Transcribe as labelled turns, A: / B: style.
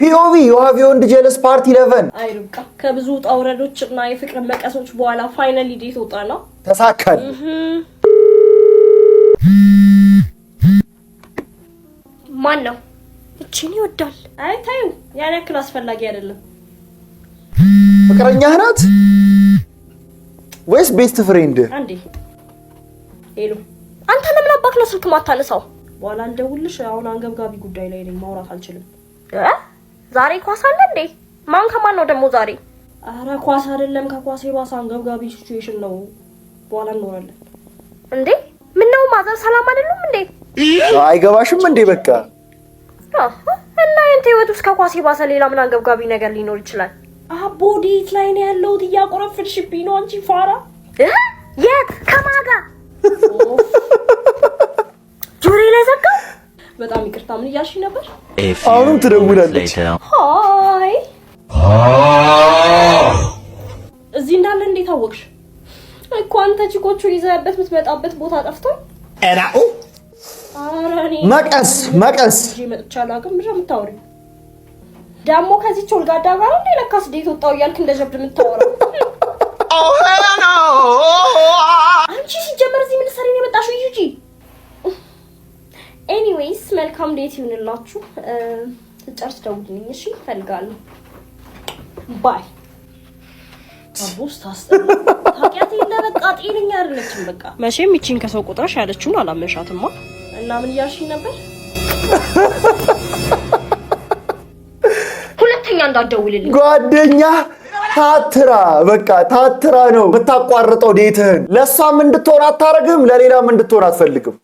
A: ፒኦቪ you have your own jealous part 11
B: አይሩቃ ከብዙ ጣውረዶችና የፍቅር መቀሶች በኋላ ፋይናሊ ዴት ወጣና
A: ተሳካል
B: ማን ነው እቺን ይወዳል አይ ታዩ ያን ያክል አስፈላጊ አይደለም
A: ፍቅረኛህ ናት ወይስ ቤስት ፍሬንድ
B: አንዴ ሄሎ አንተ ለምን አባክ ነው ስልክ ማታነሳው በኋላ እንደውልሽ አሁን አንገብጋቢ ጉዳይ ላይ ነኝ ማውራት አልችልም ዛሬ ኳስ አለ እንዴ ማን ከማን ነው ደሞ ዛሬ አረ ኳስ አይደለም ከኳስ የባሰ አንገብጋቢ ሲቹዌሽን ነው በኋላ እንወራለን እንዴ ምን ነው ማዘር ሰላም አይደሉም እንዴ
A: አይገባሽም እንዴ በቃ
B: እና እንት ህይወት ውስጥ ከኳስ የባሰ ሌላ ምን አንገብጋቢ ነገር ሊኖር ይችላል ቦዲት ላይ ነው ያለው እያቆረፍልሽብኝ ነው አንቺ ፋራ የት ከማጋ ጆሪ ላይ ዘጋ በጣም ይቅርታ ምን እያልሽ ነበር
A: አሁን ትደውላለች
B: ሃይ እዚህ እንዳለ እንዴት አወቅሽ እኮ አንተ ቺኮቹ ይዘህበት የምትመጣበት ቦታ ጠፍቷል
A: አራኡ
B: አራኒ
A: መቀስ
B: መጥቻለሁ አቅም ምንድነው የምታወሪው ዳሞ ከዚህ ቾልጋዳ ጋር እንደ ለካስ ዴት ወጣው ያልክ እንደጀብድ የምታወራው አንቺ ሲጀመር እዚህ ምን ሰሪ ነው የመጣሽው ዩጂ ኤኒዌይስ መልካም ዴት ይሁንላችሁ ጨርስ ደውልልኝ እሺ ፈልጋለሁ ባይ አቦስ ታስተና ታቂያት ይለበቃ ጤነኛ አይደለችም በቃ መቼም ይቺን ከሰው ቁጥራሽ ያለችውን አላመንሻትማ እና ምን ያልሽኝ ነበር ሁለተኛ እንዳትደውልልኝ
A: ጓደኛ ታትራ ነው የምታቋርጠው ዴትህን ለሷም እንድትሆን አታረግም ለሌላም እንድትሆን አትፈልግም